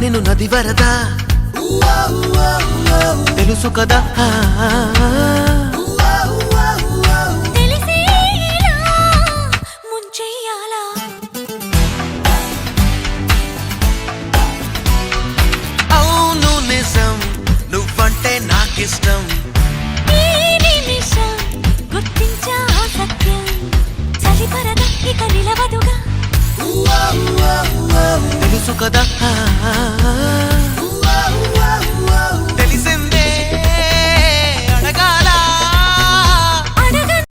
నేను నది వరద తెలుసు కదా అవును నిజం నువ్వంటే నాకిష్టం గుర్తించా సత్యం చలి పరద ఇక నిలవదుగా తెలుసు కదా